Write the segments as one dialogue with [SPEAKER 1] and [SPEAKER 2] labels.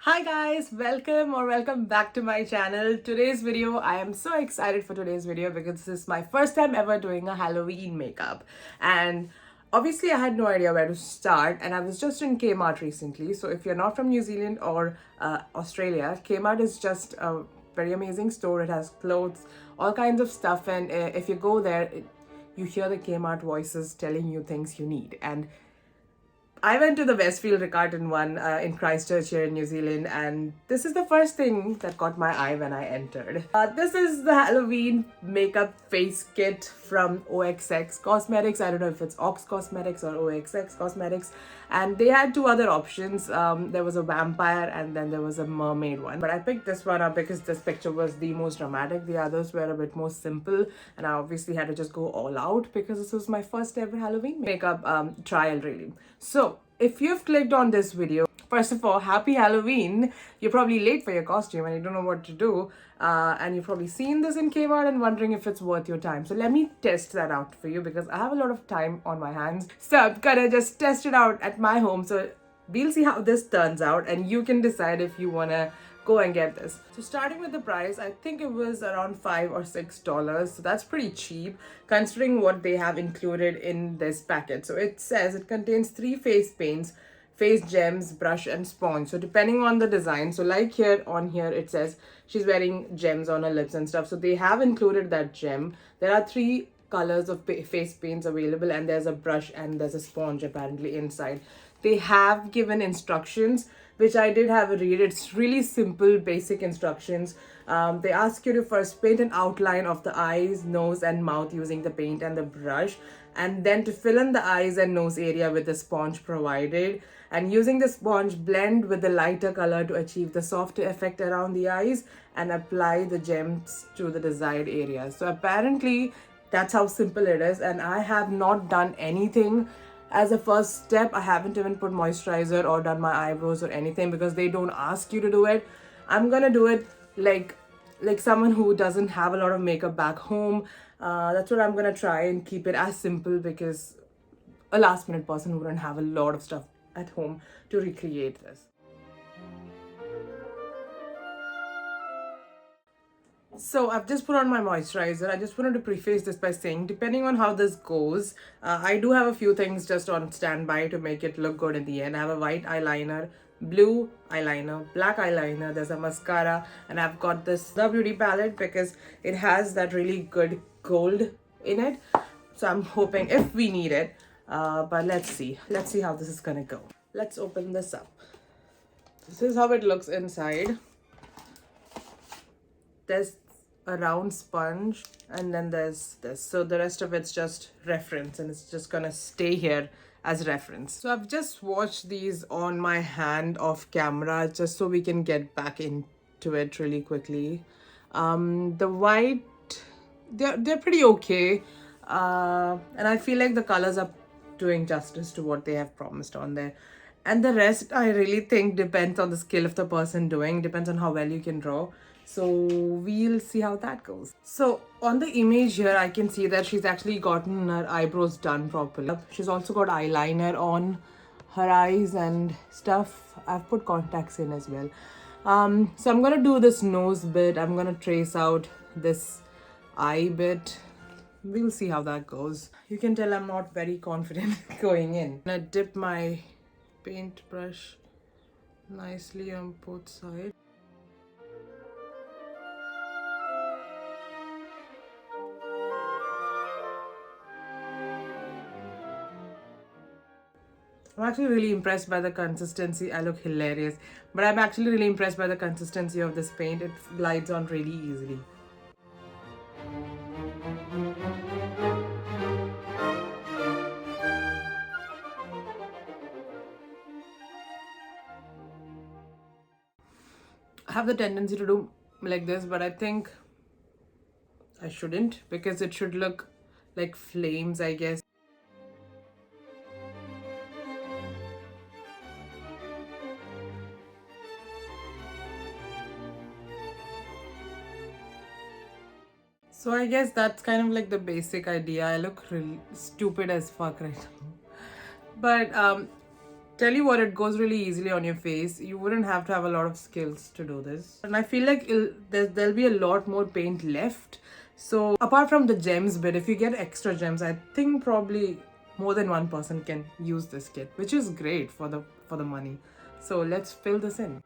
[SPEAKER 1] Hi guys, welcome back to my channel. Today's video, I am so excited for today's video because this is my first time ever doing a Halloween makeup. And obviously I had no idea where to start, and I was just in Kmart recently. So if you're not from New Zealand or Australia, Kmart is just a very amazing store. It has clothes, all kinds of stuff, and if you go there, you hear the Kmart voices telling you things you need. And I went to the Westfield Riccarton one in Christchurch here in New Zealand, and this is the first thing that caught my eye when I entered. This is the Halloween makeup face kit from OXX Cosmetics. I don't know if it's OXX Cosmetics or OXX Cosmetics. And they had two other options. There was a vampire and then there was a mermaid one. But I picked this one up because this picture was the most dramatic. The others were a bit more simple, and I obviously had to just go all out because this was my first ever Halloween makeup trial, really. So if you've clicked on this video, first of all, happy Halloween. You're probably late for your costume and you don't know what to do. And you've probably seen this in Kmart and wondering if it's worth your time. So let me test that out for you because I have a lot of time on my hands. So I'm gonna just test it out at my home. So we'll see how this turns out and you can decide if you wanna go and get this. So starting with the price, I think it was around $5 or $6. So that's pretty cheap considering what they have included in this packet. So it says it contains 3 face paints, face gems, brush and sponge. So depending on the design, so like here on here it says she's wearing gems on her lips and stuff. So they have included that gem. There are 3 colors of face paints available, and there's a brush and there's a sponge apparently inside. They have given instructions, which I did have a read. It's really simple, basic instructions. They ask you to first paint an outline of the eyes, nose and mouth using the paint and the brush, and then to fill in the eyes and nose area with the sponge provided, and using the sponge blend with the lighter color to achieve the softer effect around the eyes and apply the gems to the desired areas. So apparently that's how simple it is, and I have not done anything as a first step. I haven't even put moisturizer or done my eyebrows or anything because they don't ask you to do it. I'm gonna do it like someone who doesn't have a lot of makeup back home. That's what I'm gonna try and keep it as simple because a last minute person wouldn't have a lot of stuff at home to recreate this. So I've just put on my moisturizer. I just wanted to preface this by saying, depending on how this goes, I do have a few things just on standby to make it look good in the end. I have a white eyeliner, blue eyeliner, black eyeliner, there's a mascara, and I've got this The Beauty palette because it has that really good gold in it. So I'm hoping if we need it, but let's see how this is gonna go. Let's open this up. This is how it looks inside. There's a round sponge and then there's this. So the rest of it's just reference and it's just gonna stay here as reference. So I've just swatched these on my hand off camera just so we can get back into it really quickly. The white, they're pretty okay. And I feel like the colors are doing justice to what they have promised on there. And the rest, I really think, depends on the skill of the person doing, depends on how well you can draw. So we'll see how that goes. So on the image here, I can see that she's actually gotten her eyebrows done properly. She's also got eyeliner on her eyes and stuff. I've put contacts in as well. So I'm gonna do this nose bit. I'm gonna trace out this eye bit. We'll see how that goes. You can tell I'm not very confident going in. I dip my paintbrush nicely on both sides. I'm actually really impressed by the consistency. I look hilarious, but I'm actually really impressed by the consistency of this paint. It glides on really easily. I have the tendency to do like this, but I think I shouldn't because it should look like flames, I guess. So I guess that's kind of like the basic idea. I look really stupid as fuck right now. But Tell you what, it goes really easily on your face. You wouldn't have to have a lot of skills to do this. And I feel like there'll be a lot more paint left. So apart from the gems bit, if you get extra gems, I think probably more than one person can use this kit, which is great for the money. So let's fill this in.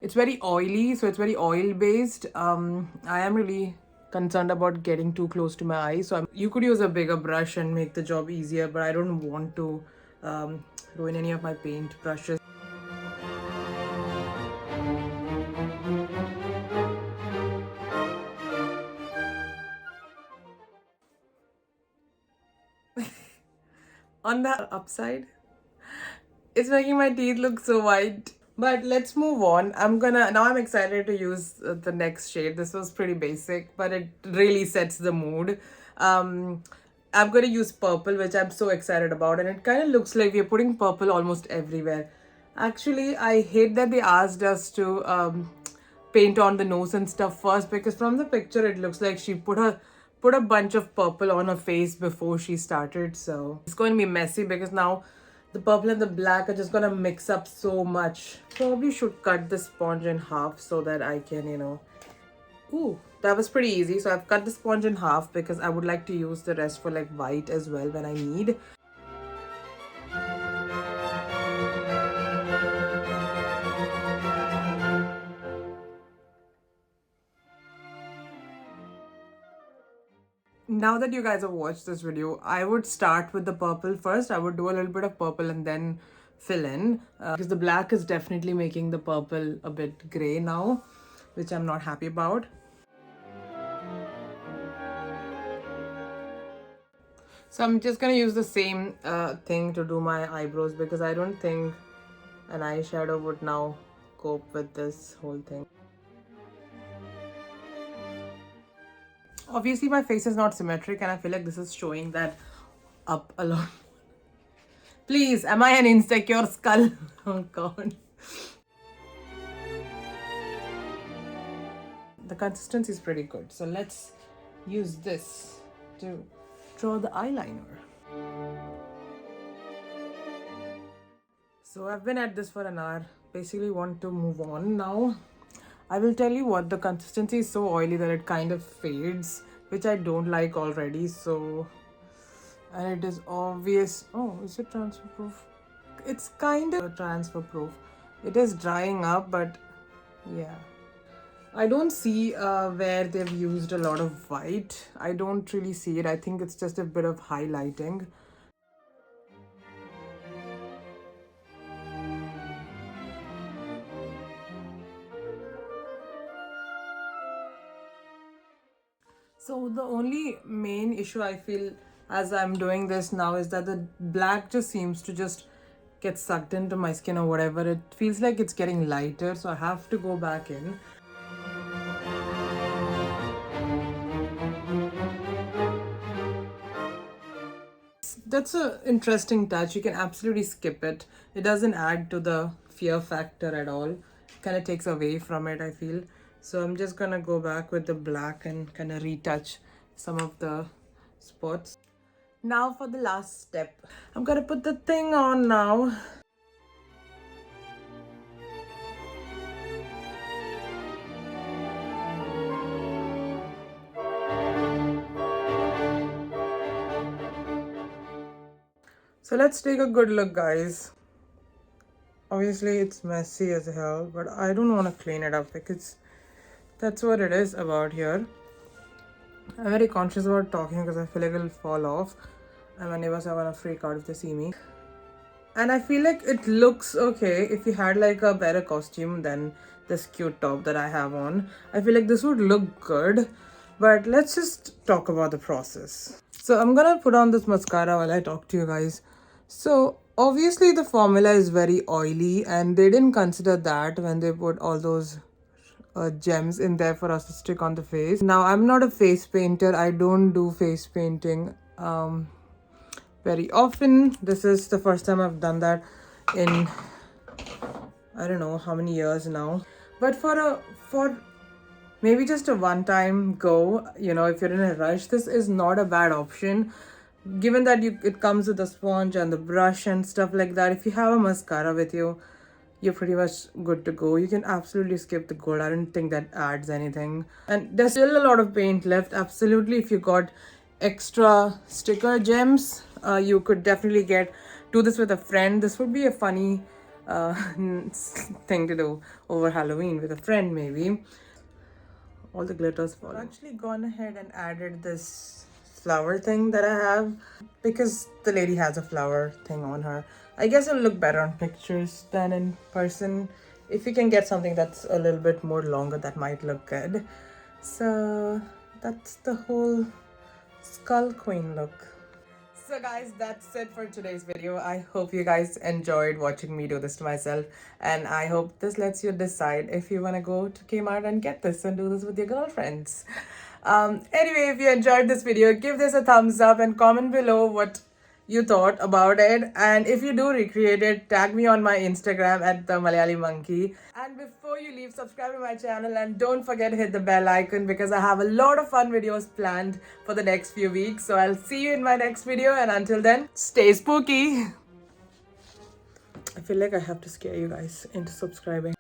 [SPEAKER 1] It's very oily, so it's very oil based. I am really concerned about getting too close to my eyes, so you could use a bigger brush and make the job easier, but I don't want to ruin any of my paint brushes. On the upside, it's making my teeth look so white. But let's move on. I'm excited to use the next shade. This was pretty basic, but it really sets the mood. I'm gonna use purple, which I'm so excited about, and it kind of looks like we're putting purple almost everywhere. Actually, I hate that they asked us to paint on the nose and stuff first, because from the picture it looks like she put a bunch of purple on her face before she started. So it's going to be messy because now the purple and the black are just gonna mix up so much. Probably should cut the sponge in half so that I can, Ooh, that was pretty easy. So I've cut the sponge in half because I would like to use the rest for like white as well when I need. Now that you guys have watched this video, I would start with the purple first. I would do a little bit of purple and then fill in because the black is definitely making the purple a bit gray now, which I'm not happy about. So I'm just gonna use the same thing to do my eyebrows because I don't think an eyeshadow would now cope with this whole thing. Obviously my face is not symmetric and I feel like this is showing that up a lot. Please, am I an insecure skull? Oh god. The consistency is pretty good. So let's use this to draw the eyeliner. So I've been at this for an hour. Basically want to move on now. I will tell you what, the consistency is so oily that it kind of fades, which I don't like already. So, and it is obvious. Oh, is it transfer proof? It's kind of transfer proof. It is drying up, but yeah. I don't see where they've used a lot of white. I don't really see it. I think it's just a bit of highlighting. So the only main issue I feel as I'm doing this now is that the black just seems to just get sucked into my skin or whatever. It feels like it's getting lighter, so I have to go back in. That's an interesting touch. You can absolutely skip it. It doesn't add to the fear factor at all. It kind of takes away from it, I feel. So I'm just gonna go back with the black and kind of retouch some of the spots. Now for the last step. I'm gonna put the thing on now. So let's take a good look, guys. Obviously it's messy as hell, but I don't want to clean it up because that's what it is about here. I'm very conscious about talking because I feel like it'll fall off and my neighbors are gonna freak out if they see me. And I feel like it looks okay if you had like a better costume than this cute top that I have on. I feel like this would look good, but let's just talk about the process. So I'm gonna put on this mascara while I talk to you guys. So obviously the formula is very oily and they didn't consider that when they put all those gems in there for us to stick on the face. Now, I'm not a face painter. I don't do face painting very often. This is the first time I've done that in I don't know how many years now. But for maybe just a one-time go, you know, if you're in a rush, this is not a bad option. Given that it comes with a sponge and the brush and stuff like that. If you have a mascara with you, you're pretty much good to go. You can absolutely skip the gold. I don't think that adds anything. And there's still a lot of paint left. Absolutely, if you got extra sticker gems, you could definitely do this with a friend. This would be a funny thing to do over Halloween with a friend, maybe. All the glitters fall. I've actually gone ahead and added this flower thing that I have because the lady has a flower thing on her. I guess it'll look better on pictures than in person. If you can get something that's a little bit more longer, that might look good. So that's the whole skull queen look. So guys, that's it for today's video. I hope you guys enjoyed watching me do this to myself, and I hope this lets you decide if you want to go to Kmart and get this and do this with your girlfriends. Anyway, if you enjoyed this video, give this a thumbs up and comment below what you thought about it. And if you do recreate it, tag me on my Instagram at the Malayali Monkey. And before you leave, subscribe to my channel and don't forget to hit the bell icon because I have a lot of fun videos planned for the next few weeks. So I'll see you in my next video, and until then, stay spooky. I feel like I have to scare you guys into subscribing.